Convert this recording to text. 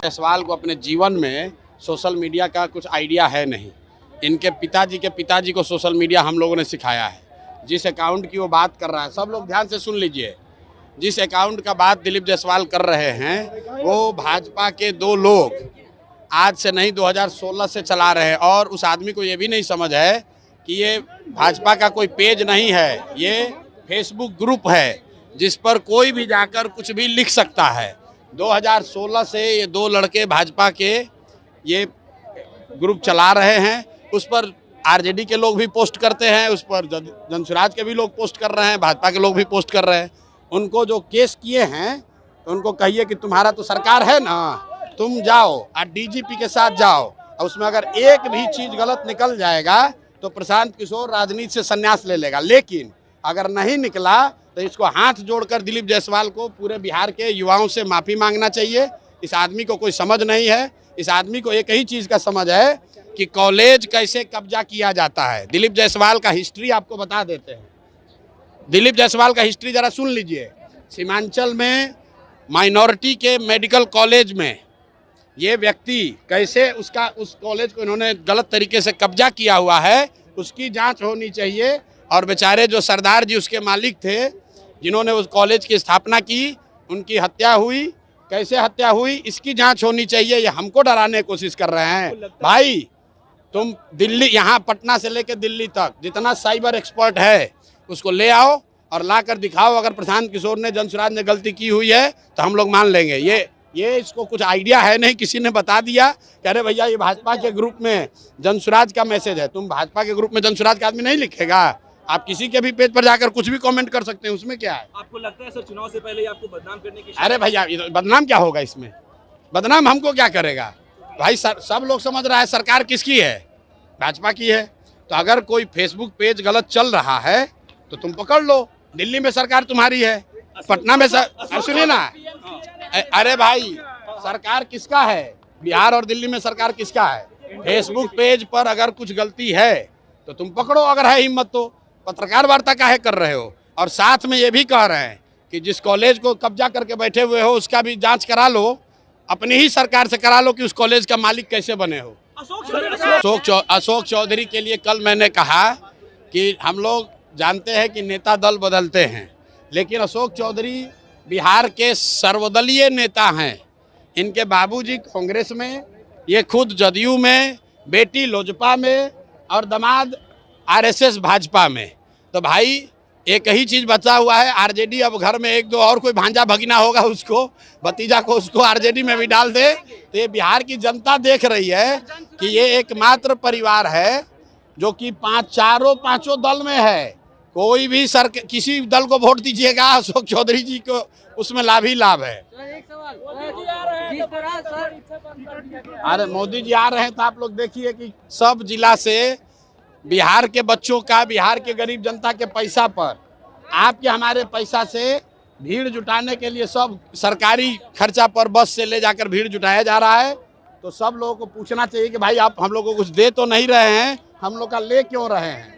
जायसवाल को अपने जीवन में सोशल मीडिया का कुछ आइडिया है नहीं। इनके पिताजी को सोशल मीडिया हम लोगों ने सिखाया है। जिस अकाउंट की वो बात कर रहा है, सब लोग ध्यान से सुन लीजिए, जिस अकाउंट का बात दिलीप जायसवाल कर रहे हैं वो भाजपा के दो लोग आज से नहीं 2016 से चला रहे हैं। और उस आदमी को ये भी नहीं समझ है कि ये भाजपा का कोई पेज नहीं है, ये फेसबुक ग्रुप है जिस पर कोई भी जाकर कुछ भी लिख सकता है। 2016 से ये दो लड़के भाजपा के ये ग्रुप चला रहे हैं। उस पर आरजेडी के लोग भी पोस्ट करते हैं, उस पर जनसुराज के भी लोग पोस्ट कर रहे हैं, भाजपा के लोग भी पोस्ट कर रहे हैं। उनको जो केस किए हैं तो उनको कहिए कि तुम्हारा तो सरकार है ना, तुम जाओ और डीजीपी के साथ जाओ, और उसमें अगर एक भी चीज़ गलत निकल जाएगा तो प्रशांत किशोर राजनीति से संन्यास ले लेगा। लेकिन अगर नहीं निकला तो इसको हाथ जोड़कर दिलीप जायसवाल को पूरे बिहार के युवाओं से माफ़ी मांगना चाहिए। इस आदमी को कोई समझ नहीं है। इस आदमी को एक ही चीज़ का समझ है कि कॉलेज कैसे कब्जा किया जाता है। दिलीप जायसवाल का हिस्ट्री आपको बता देते हैं। दिलीप जायसवाल का हिस्ट्री ज़रा सुन लीजिए। सीमांचल में माइनॉरिटी के मेडिकल कॉलेज में ये व्यक्ति कैसे उस कॉलेज को इन्होंने गलत तरीके से कब्जा किया हुआ है, उसकी जांच होनी चाहिए। और बेचारे जो सरदार जी उसके मालिक थे जिन्होंने उस कॉलेज की स्थापना की, उनकी हत्या हुई, कैसे हत्या हुई, इसकी जांच होनी चाहिए। ये हमको डराने की कोशिश कर रहे हैं। भाई तुम दिल्ली, यहाँ पटना से लेकर दिल्ली तक जितना साइबर एक्सपर्ट है उसको ले आओ और ला कर दिखाओ। अगर प्रशांत किशोर ने, जनसुराज ने गलती की हुई है तो हम लोग मान लेंगे। ये इसको कुछ आइडिया है नहीं, किसी ने बता दिया कि अरे भैया ये भाजपा के ग्रुप में जनसुराज का मैसेज है। तुम भाजपा के ग्रुप में जनसुराज का आदमी नहीं लिखेगा। आप किसी के भी पेज पर जाकर कुछ भी कमेंट कर सकते हैं, उसमें क्या है। आपको लगता है सर चुनाव से पहले आपको बदनाम करने की? अरे भैया बदनाम क्या होगा इसमें? बदनाम हमको क्या करेगा भाई? सब लोग समझ रहा है सरकार किसकी है, भाजपा की है। तो अगर कोई फेसबुक पेज गलत चल रहा है तो तुम पकड़ लो। दिल्ली में सरकार तुम्हारी है, पटना में सुनिए ना, अरे भाई सरकार किसका है? बिहार और दिल्ली में सरकार किसका है? फेसबुक पेज पर अगर कुछ गलती है तो तुम पकड़ो, अगर है हिम्मत तो। पत्रकार वार्ता काहे कर रहे हो? और साथ में ये भी कह रहे हैं कि जिस कॉलेज को कब्जा करके बैठे हुए हो उसका भी जांच करा लो, अपनी ही सरकार से करा लो कि उस कॉलेज का मालिक कैसे बने हो। अशोक चौधरी के लिए कल मैंने कहा कि हम लोग जानते हैं कि नेता दल बदलते हैं, लेकिन अशोक चौधरी बिहार के सर्वदलीय नेता हैं। इनके बाबूजी कांग्रेस में, ये खुद जदयू में, बेटी लोजपा में और दामाद आरएसएस भाजपा में। तो भाई एक ही चीज़ बचा हुआ है, आरजेडी। अब घर में एक दो और कोई भांजा भगीना होगा, उसको भतीजा को उसको आरजेडी में भी डाल दे। तो ये बिहार की जनता देख रही है कि ये एकमात्र परिवार है जो कि पांचों दल में है। कोई भी किसी दल को वोट दीजिएगा, अशोक चौधरी जी को उसमें लाभ ही लाभ है। अरे मोदी जी आ रहे हैं तो आप लोग देखिए कि सब जिला से बिहार के बच्चों का, बिहार के गरीब जनता के पैसा पर, आपके हमारे पैसा से भीड़ जुटाने के लिए सब सरकारी खर्चा पर बस से ले जाकर भीड़ जुटाया जा रहा है। तो सब लोगों को पूछना चाहिए कि भाई आप हम लोग को कुछ दे तो नहीं रहे हैं, हम लोग का ले क्यों रहे हैं।